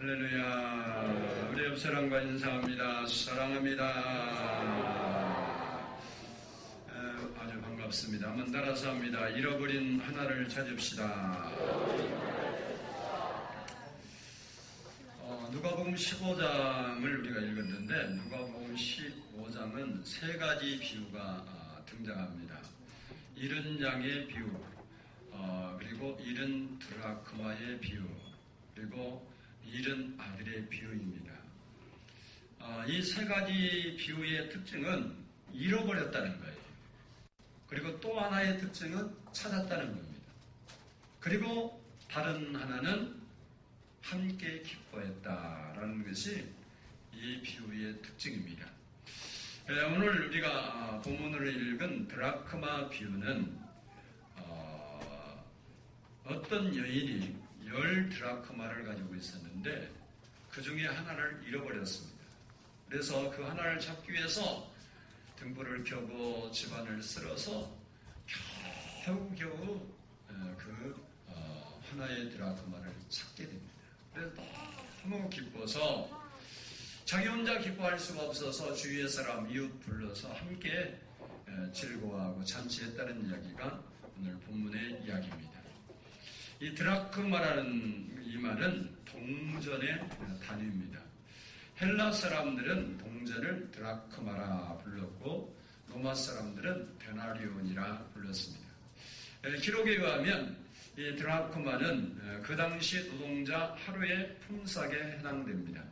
할렐루야. 우리 옆 사람과 인사합니다. 사랑합니다. 아주 반갑습니다. 한번 따라서 합니다. 잃어버린 하나를 찾읍시다. 누가복음 15장을 우리가 읽었는데 누가복음 15장은 세 가지 비유가 등장합니다. 잃은 양의 비유, 그리고 잃은 드라크마의 비유, 그리고 잃은 아들의 비유입니다. 이 세 가지 비유의 특징은 잃어버렸다는 거예요. 그리고 또 하나의 특징은 찾았다는 겁니다. 그리고 다른 하나는 함께 기뻐했다라는 것이 이 비유의 특징입니다. 오늘 우리가 본문으로 읽은 드라크마 비유는 어떤 여인이 10드라크마를 가지고 있었는데 그 중에 하나를 잃어버렸습니다. 그래서 그 하나를 찾기 위해서 등불을 켜고 집안을 쓸어서 겨우겨우 그 하나의 드라크마를 찾게 됩니다. 그래서 너무 기뻐서 자기 혼자 기뻐할 수가 없어서 주위의 사람, 이웃 불러서 함께 즐거워하고 잔치했다는 이야기가 오늘 본문의 이야기입니다. 이 드라크마라는 이 말은 동전의 단위입니다. 헬라 사람들은 동전을 드라크마라 불렀고 로마 사람들은 데나리온이라 불렀습니다. 기록에 의하면 이 드라크마는 그 당시 노동자 하루의 품삯에 해당됩니다.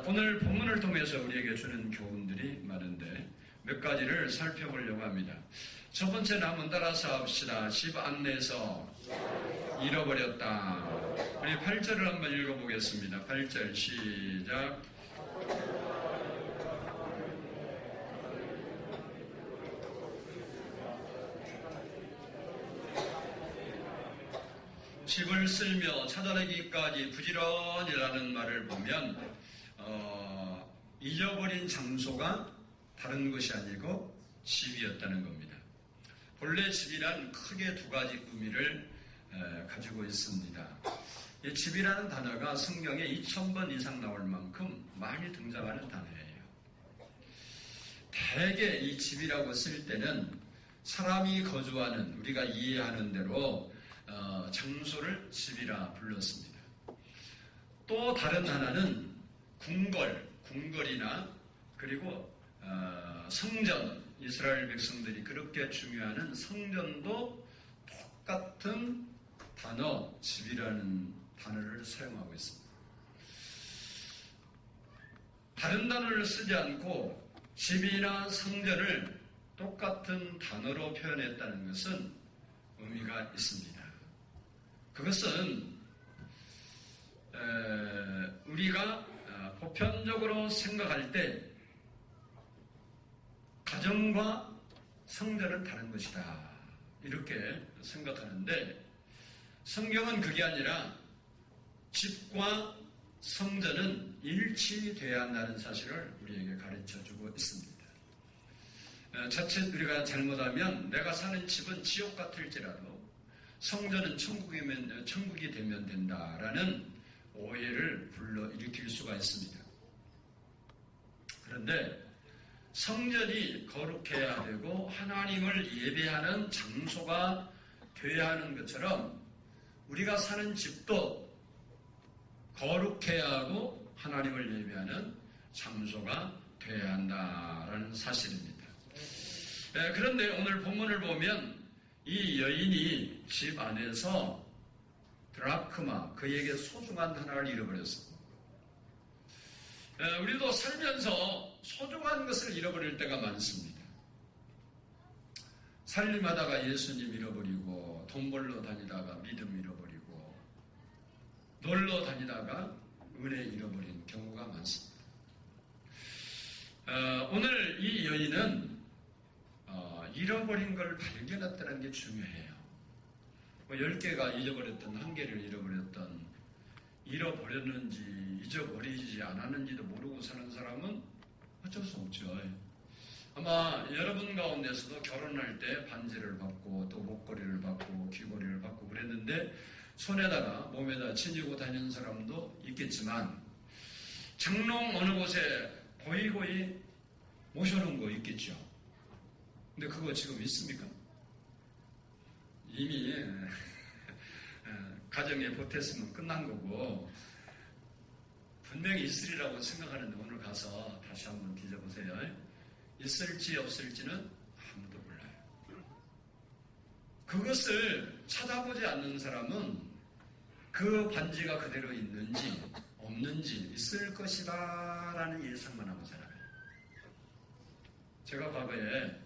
오늘 본문을 통해서 우리에게 주는 교훈들이 많은데 몇 가지를 살펴보려고 합니다. 첫 번째는 한번 따라서 합시다. 집 안내서 잃어버렸다. 우리 8절을 한번 읽어보겠습니다. 8절 시작. 집을 쓸며 찾아내기까지 부지런이라는 말을 보면 잊어버린 장소가 다른 것이 아니고 집이었다는 겁니다. 본래 집이란 크게 두 가지 의미를 가지고 있습니다. 이 집이라는 단어가 성경에 2000번 이상 나올 만큼 많이 등장하는 단어예요. 대개 이 집이라고 쓸 때는 사람이 거주하는, 우리가 이해하는 대로 장소를 집이라 불렀습니다. 또 다른 하나는 궁궐이나 그리고 성전, 이스라엘 백성들이 그렇게 중요하는 성전도 똑같은 단어, 집이라는 단어를 사용하고 있습니다. 다른 단어를 쓰지 않고 집이나 성전을 똑같은 단어로 표현했다는 것은 의미가 있습니다. 그것은 우리가 보편적으로 생각할 때 가정과 성전은 다른 것이다 이렇게 생각하는데 성경은 그게 아니라 집과 성전은 일치되어야 한다는 사실을 우리에게 가르쳐주고 있습니다. 자칫 우리가 잘못하면 내가 사는 집은 지옥 같을지라도 성전은 천국이 되면 된다라는 오해를 불러일으킬 수가 있습니다. 그런데 성전이 거룩해야 되고 하나님을 예배하는 장소가 되어야 하는 것처럼 우리가 사는 집도 거룩해야 하고 하나님을 예배하는 장소가 되어야 한다라는 사실입니다. 그런데 오늘 본문을 보면 이 여인이 집 안에서 드라크마, 그에게 소중한 하나를 잃어버렸습니다. 우리도 살면서 소중한 것을 잃어버릴 때가 많습니다. 살림하다가 예수님 잃어버리고, 돈 벌러 다니다가 믿음 잃어버리고, 놀러 다니다가 은혜 잃어버린 경우가 많습니다. 오늘 이 여인은 잃어버린 걸 발견했다는 게 중요해요. 10개가 잊어버렸던, 1개를 잃어버렸던, 잃어버렸는지 잊어버리지 않았는지도 모르고 사는 사람은 어쩔 수 없죠. 아마 여러분 가운데서도 결혼할 때 반지를 받고 또 목걸이를 받고 귀걸이를 받고 그랬는데 손에다가 몸에다 지니고 다니는 사람도 있겠지만 장롱 어느 곳에 고이고이 모셔놓은 거 있겠죠. 근데 그거 지금 있습니까? 이미 가정에 보탰으면 끝난 거고 분명히 있으리라고 생각하는데 오늘 가서 다시 한번 뒤져보세요. 있을지 없을지는 아무도 몰라요. 그것을 찾아보지 않는 사람은 그 반지가 그대로 있는지 없는지 있을 것이다 라는 예상만 하고 살아요. 제가 과거에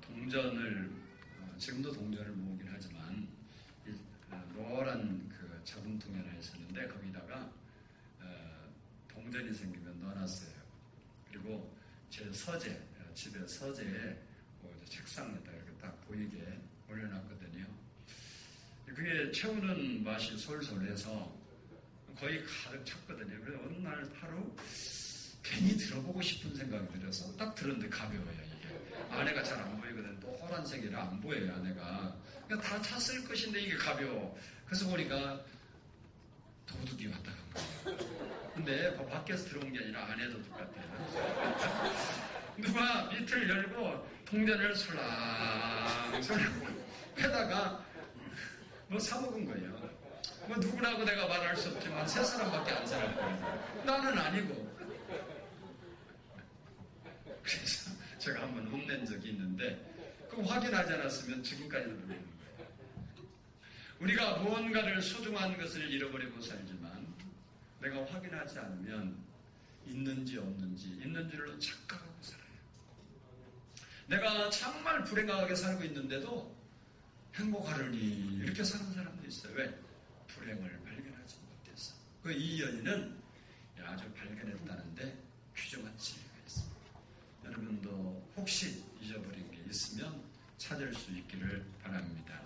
동전을 지금도 동전을 모으긴 하지만 노란 그 자금통이 하나 있었는데 거기다가 동전이 생기면 넣어놨어요. 그리고 제 서재, 집에 서재에 책상에다 이렇게 딱 보이게 올려놨거든요. 그게 채우는 맛이 솔솔해서 거의 가득 찼거든요. 그래서 어느 날 하루 괜히 들어보고 싶은 생각이 들어서 딱 들었는데 가벼워요, 이게. 안에가 잘 안 보이거든. 노란색이라 안 보여요, 안에가. 그러니까 다 찼을 것인데 이게 가벼워. 그래서 보니까 도둑이 왔다 간 거예요. 근데 밖에서 들어온 게 아니라 안에도 똑같아요. 누가 밑을 열고 동전을 솔랑솔랑 해다가 뭐 사먹은 거예요. 뭐 누구라고 내가 말할 수 없지만 세 사람밖에 안 살을 거예요. 나는 아니고. 그래서 제가 한번 혼낸 적이 있는데 그거 확인하지 않았으면 지금까지도 모르는 거예요. 우리가 무언가를 소중한 것을 잃어버리고 살지만 내가 확인하지 않으면 있는지 없는지 있는 줄로 착각하고 살아요. 내가 정말 불행하게 살고 있는데도 행복하려니 이렇게 사는 사람도 있어요. 왜? 불행을 발견하지 못해서. 이 여인은 아주 발견했다는데 귀중한 지혜가 있습니다. 여러분도 혹시 잊어버린 게 있으면 찾을 수 있기를 바랍니다.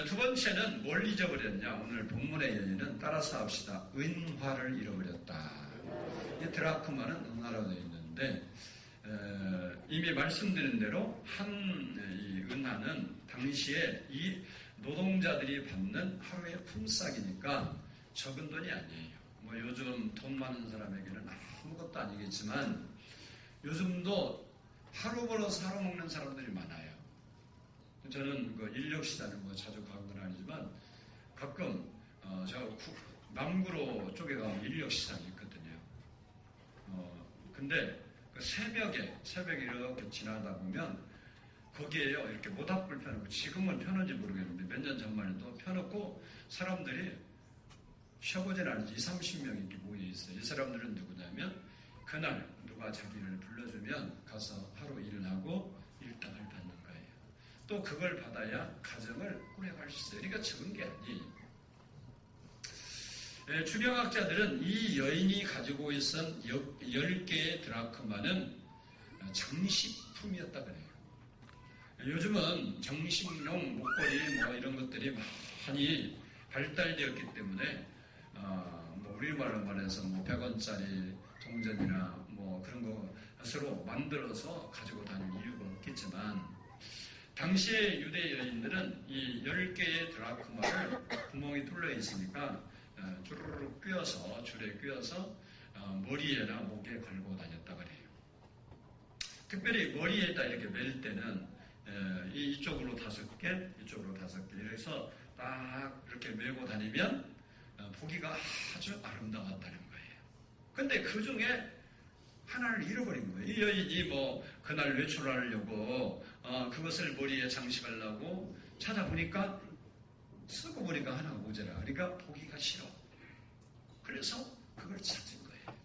두 번째는 뭘 잊어버렸냐? 오늘 본문의 여인은 따라서 합시다. 은화를 잃어버렸다. 이 드라크마는 은화로 되어 있는데 이미 말씀드린 대로 이 은화는 당시에 이 노동자들이 받는 하루의 품삯이니까 적은 돈이 아니에요. 뭐 요즘 돈 많은 사람에게는 아무것도 아니겠지만 요즘도 하루 벌어서 하루 먹는 사람들이 많아요. 저는 그 인력시장을 뭐 자주 가는 건 아니지만 가끔 제가 남구로 쪽에 가면 인력시장이 있거든요. 근데 그 새벽에 이렇게 지나다 보면 거기에요 이렇게 모닥불 펴놓고 지금은 펴놓은지 모르겠는데 몇 년 전만 해도 펴놓고 사람들이 쉬어보진 않은지 20-30명 이렇게 모여있어요. 이 사람들은 누구냐면 그날 누가 자기를 불러주면 가서 하루 일을 하고 일당을 받는 거예요. 또 그걸 받아야 가정을 꾸려갈 수 있어요. 그러니까 적은 게 아니에요. 주경학자들은 이 여인이 가지고 있던 10개의 드라크마는 장식품이었다 그래요. 요즘은 정식용 목걸이 뭐 이런 것들이 많이 발달되었기 때문에 뭐 우리말로 말해서 뭐 100원짜리 동전이나 뭐 그런 것으로 만들어서 가지고 다닐 이유가 없겠지만 당시의 유대 여인들은 이 10개의 드라크마를 구멍이 뚫려 있으니까 주르륵 꿰어서 줄에 꿰어서 머리에나 목에 걸고 다녔다 그래요. 특별히 머리에다 이렇게 멜 때는 이쪽으로 5개, 이쪽으로 5개 이래서 딱 이렇게 메고 다니면 보기가 아주 아름다웠다는 거예요. 근데 그 중에 하나를 잃어버린 거예요. 이 여인이 뭐 그날 외출하려고 그것을 머리에 장식하려고 찾아보니까 쓰고 보니까 하나가 모자라. 그러니까 보기가 싫어. 그래서 그걸 찾은 거예요.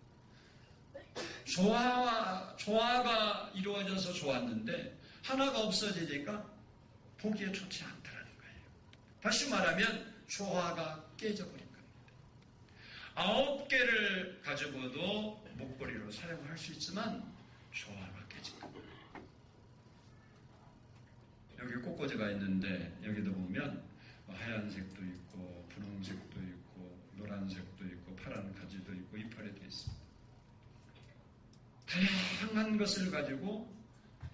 조화가 이루어져서 좋았는데 하나가 없어지니까 보기에 좋지 않다라는 거예요. 다시 말하면 조화가 깨져버린 겁니다. 9개를 가지고도 목걸이로 사용할 수 있지만 조화가 깨진 겁니다. 여기 꽃꽂이가 있는데 여기도 보면 하얀색도 있고 분홍색도 있고 노란색도 있고 파란 가지도 있고 이파리 도 있습니다. 다양한 것을 가지고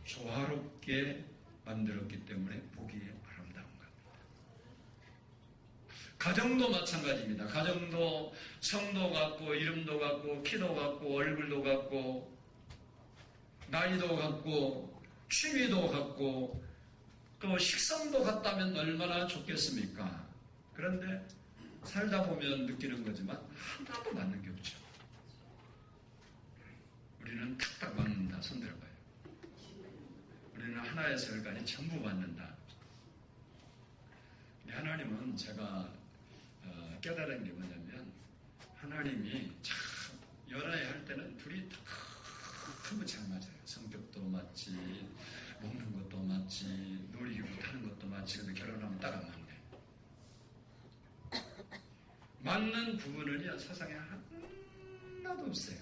조화롭게 만들었기 때문에 보기에 아름다운 겁니다. 가정도 마찬가지입니다. 가정도 성도 같고 이름도 같고 키도 같고 얼굴도 같고 나이도 같고 취미도 같고 또 식성도 같다면 얼마나 좋겠습니까? 그런데 살다 보면 느끼는 거지만 하나도 맞는 게 없죠. 우리는 탁탁 맞는다. 손 들어봐요. 우리는 하나에서 열까지 전부 맞는다. 하나님은 제가 깨달은 게 뭐냐면 하나님이 참 연애할 때는 둘이 너무 잘 맞아요. 성격도 맞지, 먹는 것도 맞지, 놀이기구 타는 것도 맞지. 근데 결혼하면 딱 안 맞네. 맞는 부분은요 세상에 하나도 없어요.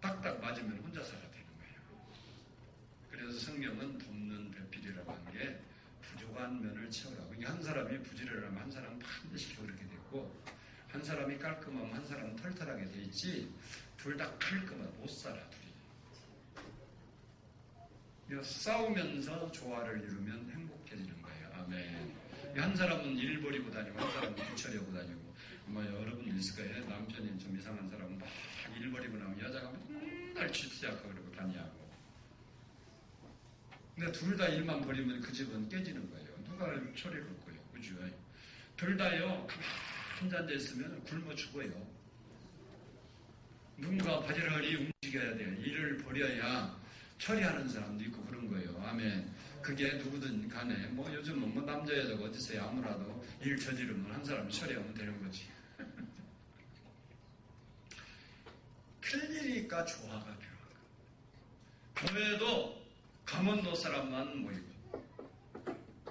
딱딱 맞으면 혼자 살아야 되는 거예요. 그래서 성경은 돕는 배필이라고 한 게 부족한 면을 채우라고. 그러니까 한 사람이 부지런하면 한 사람은 반드시 그렇게 됐고, 한 사람이 깔끔하면 한 사람은 털털하게 돼 있지, 둘 다 깔끔하면 못 살아, 둘이. 싸우면서 조화를 이루면 행복해지는 거예요. 아멘. 한 사람은 일 버리고 다니고, 한 사람은 뒤처리하고 다니고, 여러분 있을 거예요. 남편이 좀 이상한 사람은 막 일 버리고 나면 여자가 맨날 쥐치하고 그러고 다니고. 근데 둘 다 일만 버리면 그 집은 깨지는 거예요. 누가 처리를 할 거예요. 그죠? 둘 다요, 가만히 앉아 있으면 굶어 죽어요. 누군가 바지런히 움직여야 돼요. 일을 버려야 처리하는 사람도 있고 그런 거예요. 아멘. 그게 누구든 간에, 요즘은 남자, 여자가 어디서야 아무라도 일 저지르면 한 사람이 처리하면 되는 거지. 틀리니까 조화가 필요한 거예요. 교회도 강원도 사람만 모이고,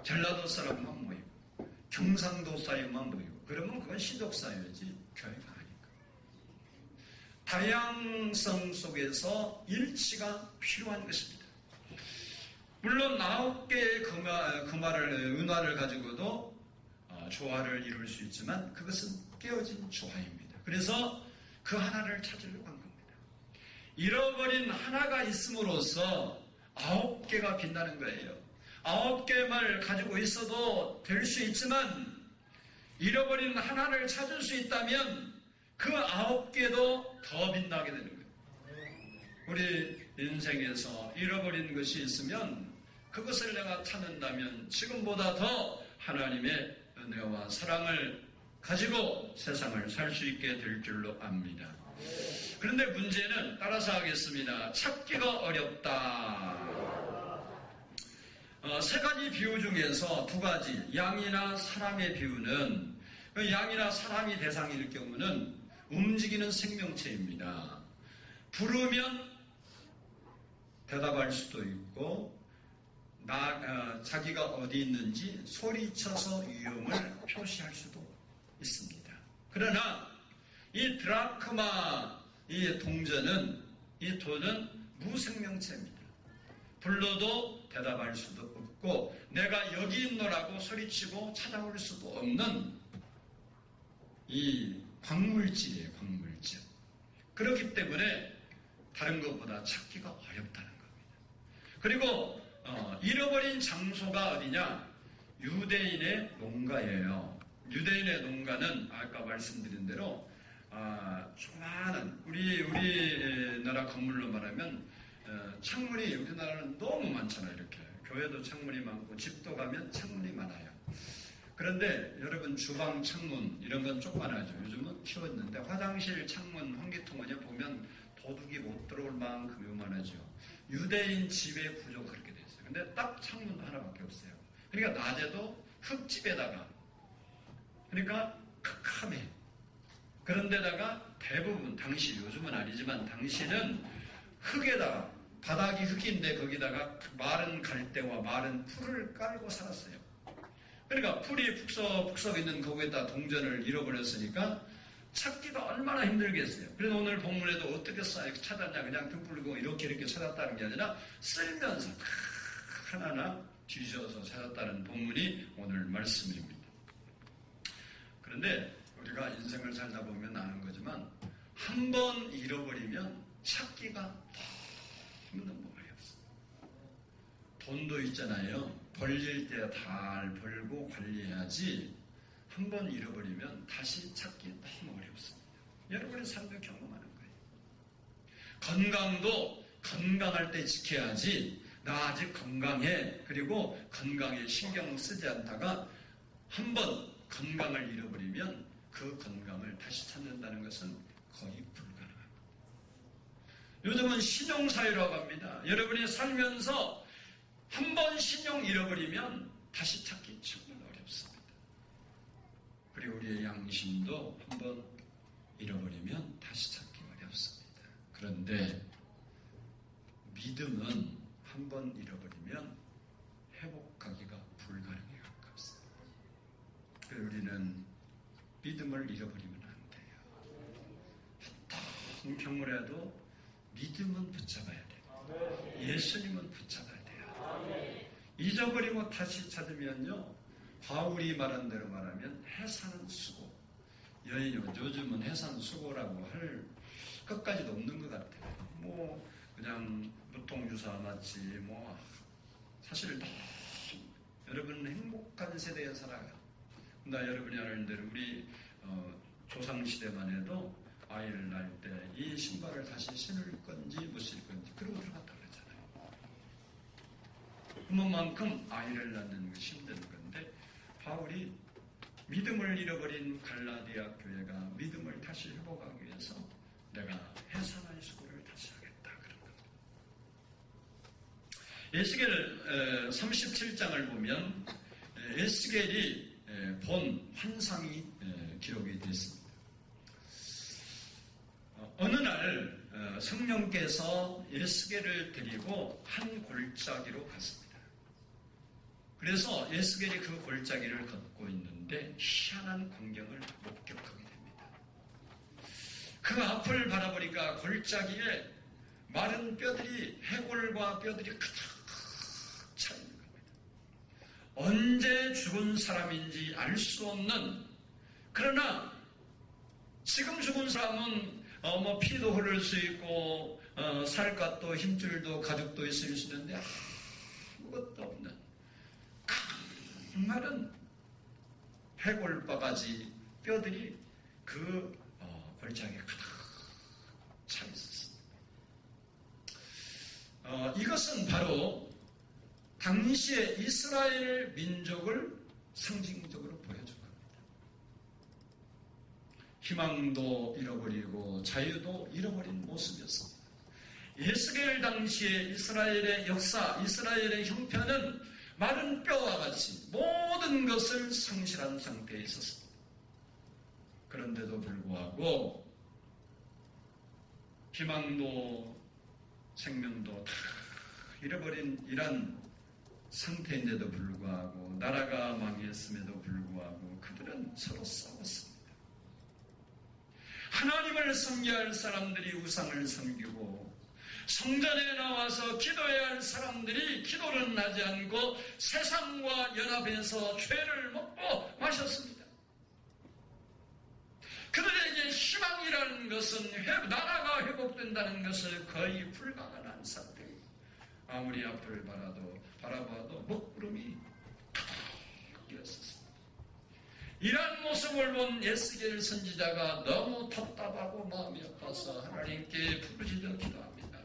전라도 사람만 모이고, 경상도 사람만 모이고, 그러면 그건 시독사회지 교회가 아니까. 다양성 속에서 일치가 필요한 것입니다. 물론 9개의 은화를 가지고도 조화를 이룰 수 있지만 그것은 깨어진 조화입니다. 그래서 그 하나를 찾으려고 한 겁니다. 잃어버린 하나가 있음으로써 9개가 빛나는 거예요. 9개만 가지고 있어도 될 수 있지만 잃어버린 하나를 찾을 수 있다면 그 9개도 더 빛나게 되는 거예요. 우리 인생에서 잃어버린 것이 있으면 그것을 내가 찾는다면 지금보다 더 하나님의 은혜와 사랑을 가지고 세상을 살 수 있게 될 줄로 압니다. 그런데 문제는 따라서 하겠습니다. 찾기가 어렵다. 3가지 비유 중에서 2가지, 양이나 사람의 비유는, 양이나 사람이 대상일 경우는 움직이는 생명체입니다. 부르면 대답할 수도 있고, 자기가 어디 있는지 소리쳐서 위험을 표시할 수도 있습니다. 그러나 이 드라크마, 이 동전은, 이 돈은 무생명체입니다. 불러도 대답할 수도 없고 내가 여기 있노라고 소리치고 찾아올 수도 없는 이 광물질이에요. 광물질. 그렇기 때문에 다른 것보다 찾기가 어렵다는 겁니다. 그리고 잃어버린 장소가 어디냐? 유대인의 농가예요. 유대인의 농가는 아까 말씀드린 대로 조그마한 우리나라 건물로 말하면 창문이 우리나라는 너무 많잖아요. 이렇게 교회도 창문이 많고 집도 가면 창문이 많아요. 그런데 여러분 주방 창문 이런 건 조그만하죠. 요즘은 키웠는데 화장실 창문 환기통은요 보면 도둑이 못 들어올 만큼 요만하죠. 유대인 집의 구조가 그렇게 돼 있어요. 근데 딱 창문 하나밖에 없어요. 그러니까 낮에도 흙집에다가 그러니까 캄캄해. 그런데다가 대부분 당시 요즘은 아니지만 당시는 흙에다가 바닥이 흙인데 거기다가 마른 갈대와 마른 풀을 깔고 살았어요. 그러니까 풀이 푹석 있는 거기에다 동전을 잃어버렸으니까 찾기가 얼마나 힘들겠어요. 그래서 오늘 본문에도 어떻게 찾았냐 그냥 등 풀고 이렇게 찾았다는 게 아니라 쓸면서 하나하나 뒤져서 찾았다는 본문이 오늘 말씀입니다. 그런데 우리가 인생을 살다 보면 아는 거지만 한 번 잃어버리면 찾기가 힘든 법이 없어요. 돈도 있잖아요. 벌릴 때 잘 벌고 관리해야지 한 번 잃어버리면 다시 찾기 너무 어렵습니다. 여러분의 삶을 경험하는 거예요. 건강도 건강할 때 지켜야지. 나 아직 건강해. 그리고 건강에 신경 쓰지 않다가 한 번 건강을 잃어버리면 그 건강을 다시 찾는다는 것은 거의 불가능합니다. 요즘은 신용사회라고 합니다. 여러분이 살면서 한 번 신용 잃어버리면 다시 찾기 정말 어렵습니다. 그리고 우리의 양심도 한 번 잃어버리면 다시 찾기 어렵습니다. 그런데 믿음은 한 번 잃어버리면 회복하기가 불가능에 가깝습니다. 그래서 우리는 믿음을 잃어버리면 안 돼요. 어떤 경우라도 믿음은 붙잡아야 돼요. 예수님은 붙잡아야 돼요. 잊어버리고 다시 찾으면요, 바울이 말한 대로 말하면 해사는 수고. 요즘은 해사는 수고라고 할 것까지도 없는 것 같아요. 뭐 그냥 무통주사 맞지 뭐 사실 여러분은 행복한 세대에 살아요. 나 여러분이 아는 대로 우리 조상시대만 해도 아이를 낳을 때 이 신발을 다시 신을 건지 못 신을 건지 그러고 들어갔다 그랬잖아요. 그만큼 아이를 낳는 것이 힘든 건데 바울이 믿음을 잃어버린 갈라디아 교회가 믿음을 다시 회복하기 위해서 내가 해산의 수고를 다시 하겠다 그런 겁니다. 에스겔 37장을 보면 에스겔이 본 환상이 기록이 됐습니다. 어느 날 성령께서 에스겔을 데리고 한 골짜기로 갔습니다. 그래서 에스겔이 그 골짜기를 걷고 있는데 희한한 광경을 목격하게 됩니다. 그 앞을 바라보니까 골짜기에 마른 뼈들이, 해골과 뼈들이 가득 차 있는 겁니다. 언제 죽은 사람인지 알 수 없는, 그러나 지금 죽은 사람은 피도 흐를 수 있고 살갗도 힘줄도 가죽도 있을 수 있는데 아무것도 없는 강마른 해골바가지 뼈들이 그 골짜기에 가득 차 있었습니다. 이것은 바로 당시의 이스라엘 민족을 상징적으로 보여준 겁니다. 희망도 잃어버리고 자유도 잃어버린 모습이었습니다. 에스겔 당시의 이스라엘의 역사, 이스라엘의 형편은 마른 뼈와 같이 모든 것을 상실한 상태에 있었습니다. 그런데도 불구하고 희망도 생명도 다 잃어버린 이런 상태인데도 불구하고 나라가 망했음에도 불구하고 그들은 서로 싸웠습니다. 하나님을 섬겨야 할 사람들이 우상을 섬기고 성전에 나와서 기도해야 할 사람들이 기도를 하지 않고 세상과 연합해서 죄를 먹고 마셨습니다. 그들에게 희망이라는 것은 나라가 회복된다는 것을 거의 불가능한 상태예요. 아무리 앞을 바라봐도 먹구름이 가득이었습니다. 이러한 모습을 본 에스겔 선지자가 너무 답답하고 마음이 아파서 하나님께 부르짖어 기도합니다.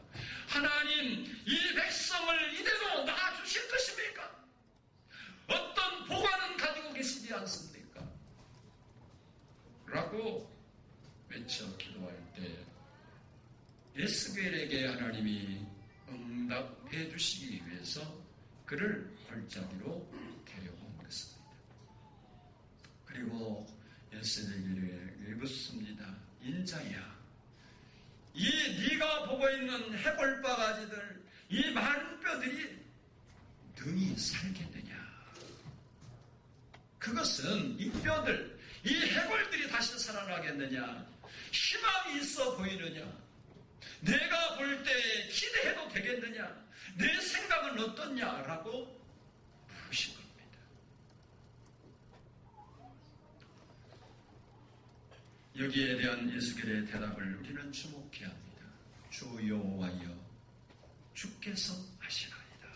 하나님, 이 백성을 이대로 놔주실 것입니까? 어떤 보관은 가지고 계시지 않습니까? 라고 외쳐 기도할 때 에스겔에게 하나님이 응답해 주시기 위해서 그를 골짜기로 데려온 것입니다. 그리고 에스겔에게 묻습니다. 인자야, 이 네가 보고 있는 해골바가지들, 이 마른 뼈들이 능히 살겠느냐? 그것은 이 뼈들, 이 해골들이 다시 살아나겠느냐? 희망이 있어 보이느냐? 내가 볼 때 기대해도 되겠느냐? 내 생각은 어떻냐라고 물으신 겁니다. 여기에 대한 에스겔의 대답을 우리는 주목해야 합니다. 주 여호와여, 주께서 하시나이다.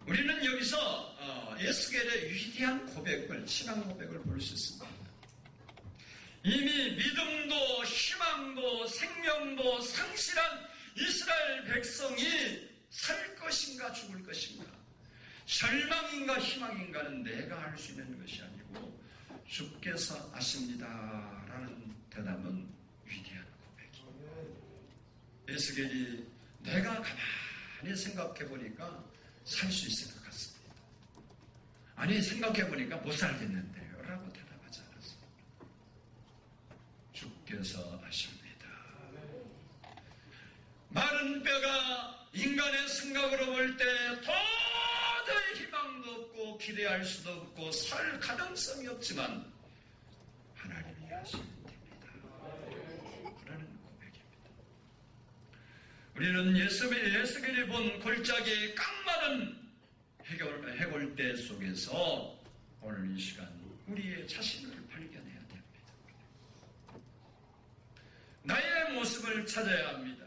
우리는 여기서 에스겔의 위대한 고백을, 신앙 고백을 볼 수 있습니다. 이미 믿음도 희망도 생명도 상실한 이스라엘 백성이 살 것인가 죽을 것인가, 절망인가 희망인가는 내가 알 수 있는 것이 아니고 주께서 아십니다라는 대답은 위대한 고백이에요. 에스겔이 내가 가만히 생각해 보니까 살 수 있을 것 같습니다. 아니 생각해 보니까 못 살겠는데요 라고 대답하지 않았습니다. 주께서 아십니다. 마른 뼈가 인간의 생각으로 볼 때 도저히 희망도 없고 기대할 수도 없고 살 가능성이 없지만 하나님이 하시면 됩니다. 그러는 고백입니다. 우리는 에스겔이 본 골짜기의 깡마른 해골대 속에서 오늘 이 시간 우리의 자신을 발견해야 됩니다. 나의 모습을 찾아야 합니다.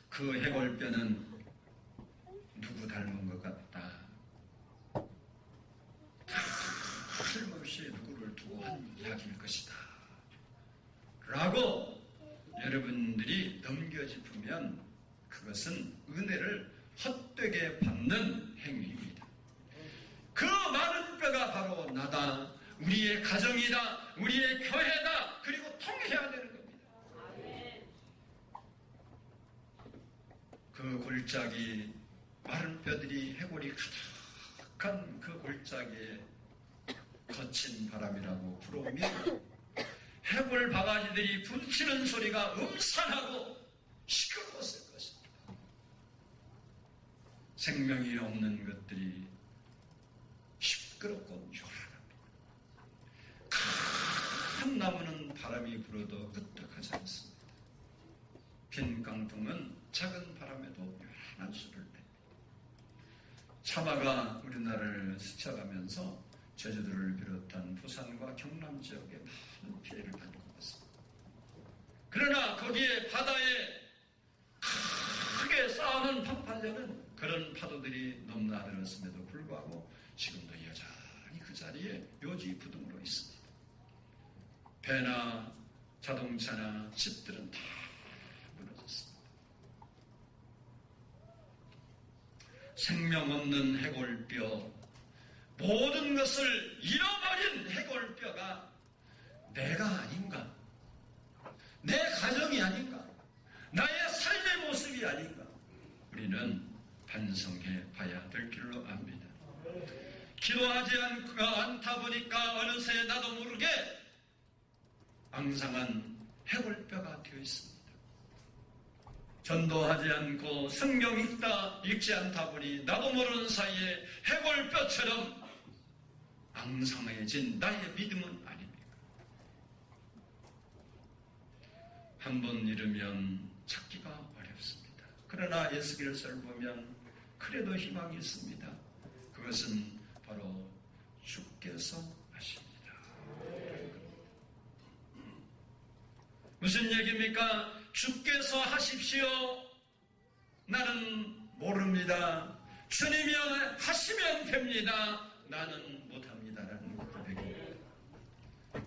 그 해골뼈는 누구 닮은 것 같다. 틀림없이 누구를 두고 한 이야기일 것이다. 라고 여러분들이 넘겨짚으면 그것은 은혜를 헛되게 받는 행위입니다. 그 마른 뼈가 바로 나다. 우리의 가정이다. 우리의 교회다. 그리고 통해야 되는 겁니다. 그 골짜기 마른 뼈들이 해골이 가득한 그 골짜기에 거친 바람이라고 불어오면 해골 바가지들이 분치는 소리가 음산하고 시끄러웠을 것입니다. 생명이 없는 것들이 시끄럽고 요란합니다. 큰 나무는 바람이 불어도 끄떡하지 않습니다. 빈 깡통은 작은 바람에도 요란한 소리를 냅니다. 참화가 우리나라를 스쳐가면서 제주도를 비롯한 부산과 경남 지역에 많은 피해를 받고 있습니다. 그러나 거기에 바다에 크게 쌓아놓은 판판자는 그런 파도들이 넘나들었음에도 불구하고 지금도 여전히 그 자리에 묘지부동으로 있습니다. 배나 자동차나 집들은 다 무너졌습니다. 생명 없는 해골뼈, 모든 것을 잃어버린 해골뼈가 내가 아닌가? 내 가정이 아닌가? 나의 삶의 모습이 아닌가? 우리는 반성해 봐야 될 길로 압니다. 기도하지 않다 보니까 어느새 나도 모르게 앙상한 해골뼈가 되어 있습니다. 전도하지 않고 성경 읽지 않다 보니 나도 모르는 사이에 해골뼈처럼 앙상해진 나의 믿음은 아닙니까? 한 번 잃으면 찾기가 어렵습니다. 그러나 에스겔서를 보면 그래도 희망이 있습니다. 그것은 바로 주께서 하십니다. 무슨 얘기입니까? 주께서 하십시오. 나는 모릅니다. 주님이 하시면 됩니다. 나는 못합니다라는 고백입니다.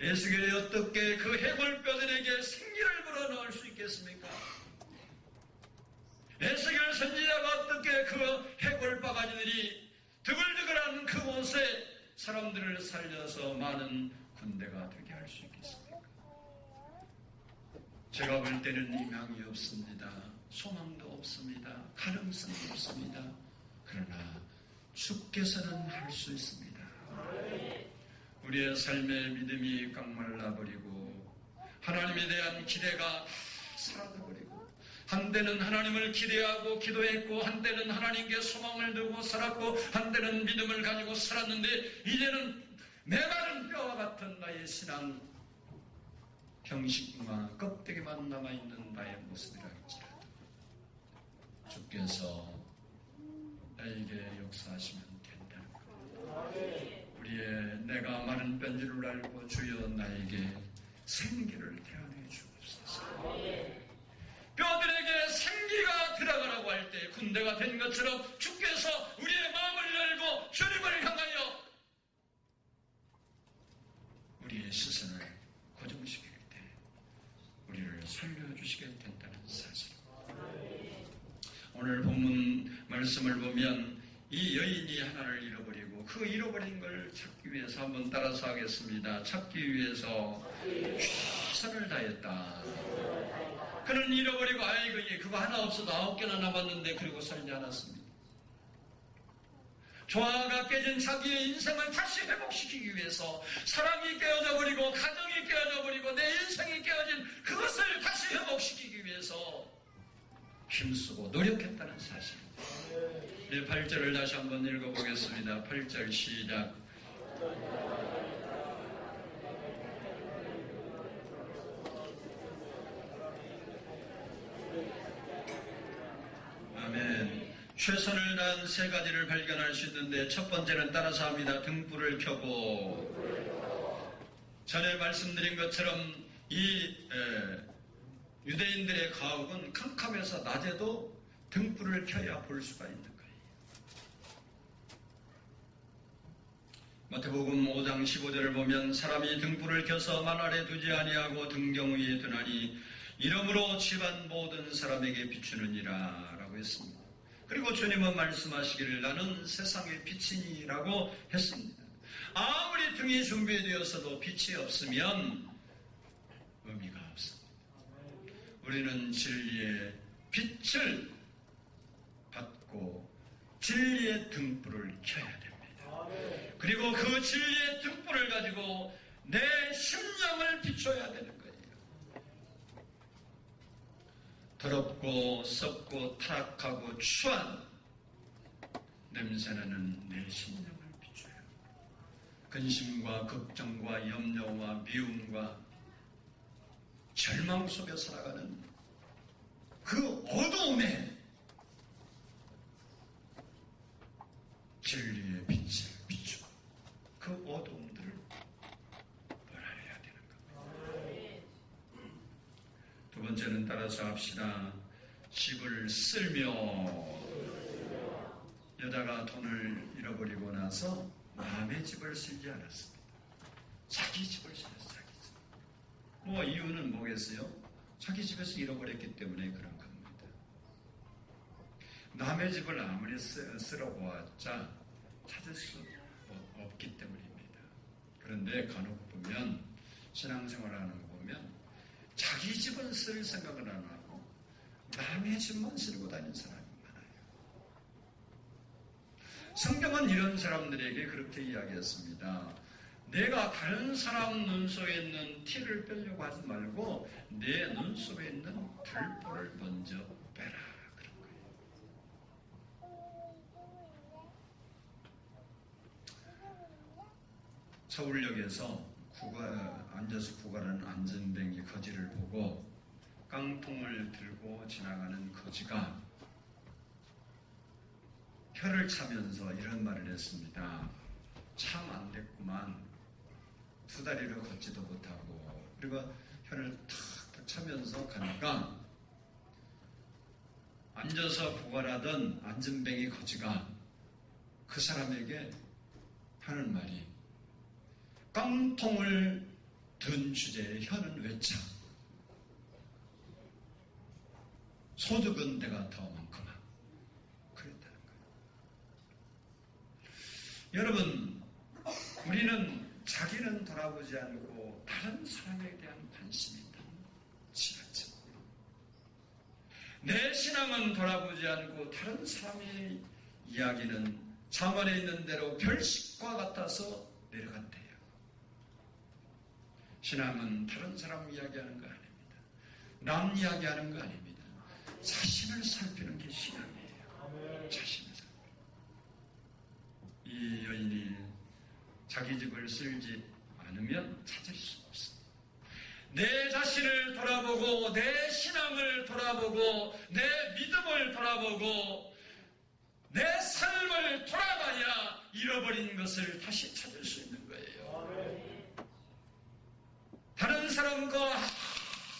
에스겔이 어떻게 그 해골뼈들에게 생기를 불어넣을 수 있겠습니까? 에스겔 선지자가 어떻게 그 해골 바가지들이 드글드글한 그곳에 사람들을 살려서 많은 군대가 되게 할 수 있겠습니까? 제가 볼 때는 희망이 없습니다. 소망도 없습니다. 가능성이 없습니다. 그러나 주께서는 할 수 있습니다. 우리의 삶의 믿음이 깡말라버리고 하나님에 대한 기대가 사라져버리고 한때는 하나님을 기대하고 기도했고 한때는 하나님께 소망을 두고 살았고 한때는 믿음을 가지고 살았는데 이제는 메마른 뼈와 같은 나의 신앙 형식과 껍데기만 남아있는 나의 모습이라 할지라도 주께서 나에게 역사하시면 된다는 것. 우리의 내가 마른 뼈인 줄 알고 주여 나에게 생기를 태어내 주옵소서. 뼈들에게 생기가 들어가라고 할 때 그 군대가 된 것처럼 주께서 우리의 마음을 열고 주님을 향하여 우리의 시선을 고정시킬 때 우리를 살려주시게 된다는 사실. 오늘 본문 말씀을 보면 이 여인이 하나를 잃어버리고 그 잃어버린 걸 찾기 위해서 한번 따라서 하겠습니다. 찾기 위해서 최선을 다했다. 그는 잃어버리고 아이고 그거 하나 없어도 9개나 남았는데 그리고 살지 않았습니다. 조화가 깨진 자기의 인생을 다시 회복시키기 위해서 사랑이 깨어져 버리고 가정이 깨어져 버리고 내 인생이 깨어진 그것을 다시 회복시키기 위해서 힘쓰고 노력했다는 사실. 네, 8절을 다시 한번 읽어보겠습니다. 8절 시작. 아멘. 최선을 다한 3가지를 발견할 수 있는데 첫 번째는 따라서 합니다. 등불을 켜고. 전에 말씀드린 것처럼 이 유대인들의 가옥은 캄캄해서 낮에도 등불을 켜야 볼 수가 있는 거예요. 마태복음 5장 15절을 보면 사람이 등불을 켜서 만 아래 두지 아니하고 등경 위에 두나니 이러므로 집안 모든 사람에게 비추느니라 라고 했습니다. 그리고 주님은 말씀하시기를 나는 세상의 빛이니라고 했습니다. 아무리 등이 준비되었어도 빛이 없으면 의미가 없습니다. 우리는 진리의 빛을 받고 진리의 등불을 켜야 됩니다. 그리고 그 진리의 등불을 가지고 내 심령을 비춰야 되는 거예요. 더럽고 썩고 타락하고 추한 냄새나는 내 심령을 비춰요. 근심과 걱정과 염려와 미움과 절망 속에 살아가는 그 어두움에 진리의 빛을 비추고 그 어두움들을 벌해야 되는 겁니다. 두 번째는 따라서 합시다. 집을 쓸며. 여자가 돈을 잃어버리고 나서 남의 집을 쓸지 않았습니다. 자기 집을 쓸었어요. 자기 집. 뭐 이유는 뭐겠어요? 자기 집에서 잃어버렸기 때문에 그런 겁니다. 남의 집을 아무리 쓸어보았자 찾을 수 없기 때문입니다. 그런데 간혹 보면 신앙생활을 하는 거 보면 자기 집은 쓸 생각을 안 하고 남의 집만 쓸고 다니는 사람이 많아요. 성경은 이런 사람들에게 그렇게 이야기했습니다. 내가 다른 사람 눈 속에 있는 티를 빼려고 하지 말고 내 눈 속에 있는 들보를 먼저 빼라. 그런 거예요. 서울역에서 앉아서 구걸하는 안전뱅이 거지를 보고 깡통을 들고 지나가는 거지가 혀를 차면서 이런 말을 했습니다. 참 안 됐구만. 2다리로 걷지도 못하고. 그리고 혀를 탁탁 차면서 가니까 앉아서 구걸하던 안전뱅이 거지가 그 사람에게 하는 말이 깡통을 든 주제에 혀는 왜 차? 소득은 내가 더 많구나. 그랬다는 거예요. 여러분, 우리는 자기는 돌아보지 않고 다른 사람에 대한 관심이 지나쳐. 내 신앙은 돌아보지 않고 다른 사람의 이야기는 자만에 있는 대로 별식과 같아서 내려간대요. 신앙은 다른 사람 이야기하는 거 아닙니다. 남 이야기하는 거 아닙니다. 자신을 살피는 게 신앙이에요. 자신을 살피는. 이 여인이 자기 집을 쓸지 않으면 찾을 수 없습니다. 내 자신을 돌아보고 내 신앙을 돌아보고 내 믿음을 돌아보고 내 삶을 돌아봐야 잃어버린 것을 다시 찾을 수 있는 거예요. 다른 사람과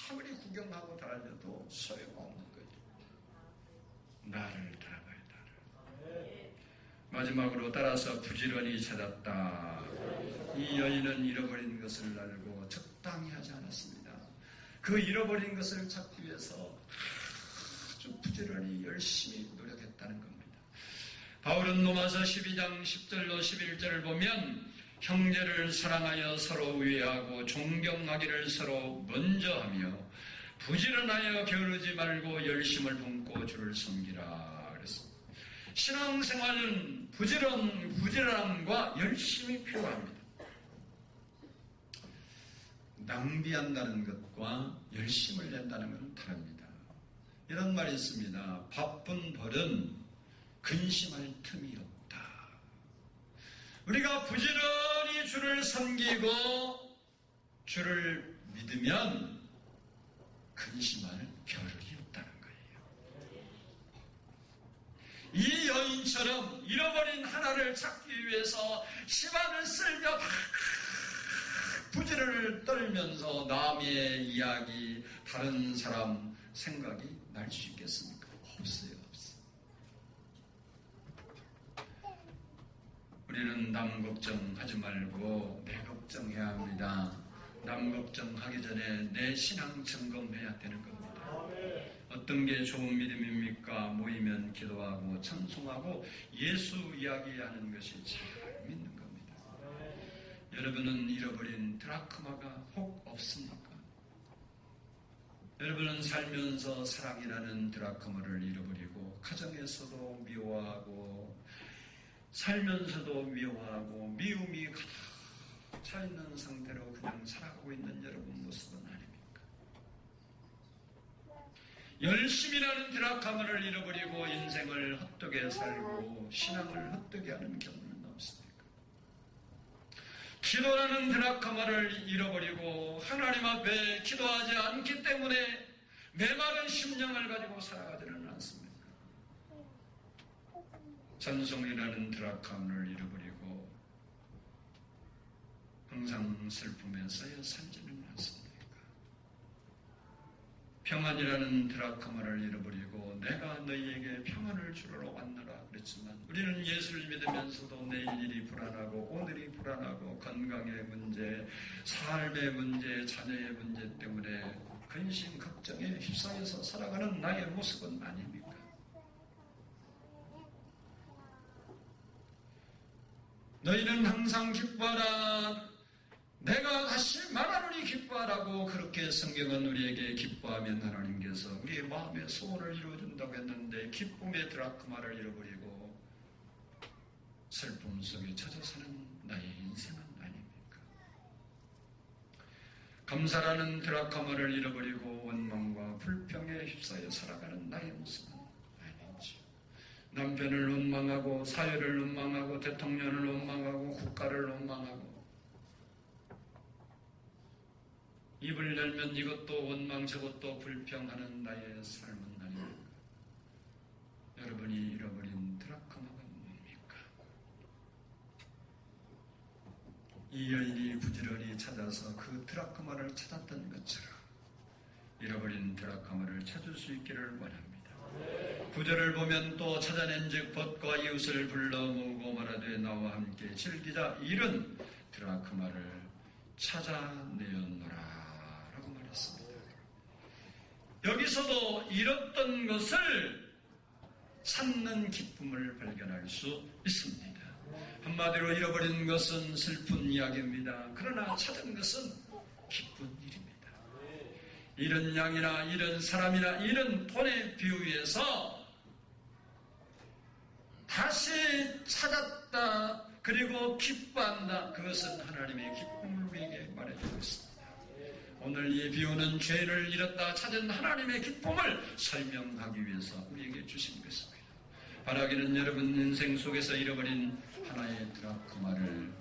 아무리 구경하고 다녀도 소용없는 거예요. 나를 돌아봐. 마지막으로 따라서 부지런히 찾았다. 이 여인은 잃어버린 것을 알고 적당히 하지 않았습니다. 그 잃어버린 것을 찾기 위해서 아주 부지런히 열심히 노력했다는 겁니다. 바울은 로마서 12장 10절로 11절을 보면 형제를 사랑하여 서로 우애하고 존경하기를 서로 먼저 하며 부지런하여 게으르지 말고 열심을 품고 주를 섬기라 그랬습니다. 신앙생활은 부지런함과 열심이 필요합니다. 낭비한다는 것과 열심을 낸다는 것은 다릅니다. 이런 말이 있습니다. 바쁜 벌은 근심할 틈이 없다. 우리가 부지런히 주를 섬기고 주를 믿으면 근심할 겨를이 없다는 거예요. 이 여인처럼 잃어버린 하나를 찾기 위해서 시간을 쓸며 부지런을 떨면서 남의 이야기, 다른 사람 생각이 날 수 있겠습니까? 없어요. 우리는 남 걱정하지 말고 내 걱정해야 합니다. 남 걱정하기 전에 내 신앙 점검해야 되는 겁니다. 어떤 게 좋은 믿음입니까? 모이면 기도하고 찬송하고 예수 이야기하는 것이 잘 믿는 겁니다. 여러분은 잃어버린 드라크마가 혹 없습니까? 여러분은 살면서 사랑이라는 드라크마를 잃어버리고 가정에서도 미워하고 살면서도 미워하고 미움이 가득 차있는 상태로 그냥 살아가고 있는 여러분 모습은 아닙니까? 열심이라는 드라카마를 잃어버리고 인생을 헛되게 살고 신앙을 헛되게 하는 경우는 없습니까? 기도라는 드라카마를 잃어버리고 하나님 앞에 기도하지 않기 때문에 메마른 심령을 가지고 살아가지는 않습니다. 찬송이라는 드라카마를 잃어버리고 항상 슬픔에 쌓여 살지는 않습니까? 평안이라는 드라카마를 잃어버리고 내가 너희에게 평안을 주러 왔노라 그랬지만 우리는 예수를 믿으면서도 내일 일이 불안하고 오늘이 불안하고 건강의 문제, 삶의 문제, 자녀의 문제 때문에 근심 걱정에 휩싸여서 살아가는 나의 모습은 아닙니까? 너희는 항상 기뻐하라. 내가 다시 말하노니 기뻐하라고 그렇게 성경은 우리에게 기뻐하면 하나님께서 우리의 마음의 소원을 이루어준다고 했는데 기쁨의 드라크마를 잃어버리고 슬픔 속에 젖어 사는 나의 인생은 아닙니까? 감사라는 드라크마를 잃어버리고 원망과 불평에 휩싸여 살아가는 나의 모습은 남편을 원망하고 사회를 원망하고 대통령을 원망하고 국가를 원망하고 입을 열면 이것도 원망 저것도 불평하는 나의 삶은 아닙니까? 여러분이 잃어버린 드라크마가 뭡니까? 이 여인이 부지런히 찾아서 그 드라크마를 찾았던 것처럼 잃어버린 드라크마를 찾을 수 있기를 원합니다. 구절을 보면 또 찾아낸 즉 벗과 이웃을 불러 모으고 말하되 나와 함께 즐기자 잃은 드라크마를 찾아내었노라 라고 말했습니다. 여기서도 잃었던 것을 찾는 기쁨을 발견할 수 있습니다. 한마디로 잃어버린 것은 슬픈 이야기입니다. 그러나 찾은 것은 기쁜 일입니다. 잃은 양이나 잃은 사람이나 잃은 돈에 비유해서 다시 찾았다 그리고 기뻐한다. 그것은 하나님의 기쁨을 우리에게 말해주고 있습니다. 오늘 이 비유는 죄를 잃었다 찾은 하나님의 기쁨을 설명하기 위해서 우리에게 주신 것입니다. 바라기는 여러분 인생 속에서 잃어버린 하나의 드라크마를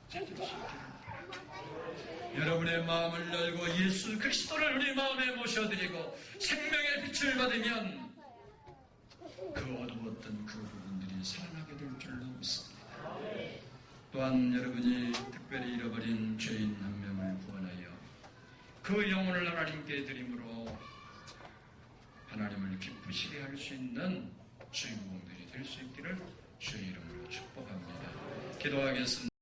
찾을 수 있기를 여러분의 마음을 열고 예수 그리스도를 우리 마음에 모셔드리고 생명의 빛을 받으면 그 어두웠던 그 부분들이 살아나게 될 줄로 믿습니다. 또한 여러분이 특별히 잃어버린 죄인 한 명을 구원하여 그 영혼을 하나님께 드림으로 하나님을 기쁘시게 할 수 있는 주인공들이 될 수 있기를 주의 이름으로 축복합니다. 기도하겠습니다.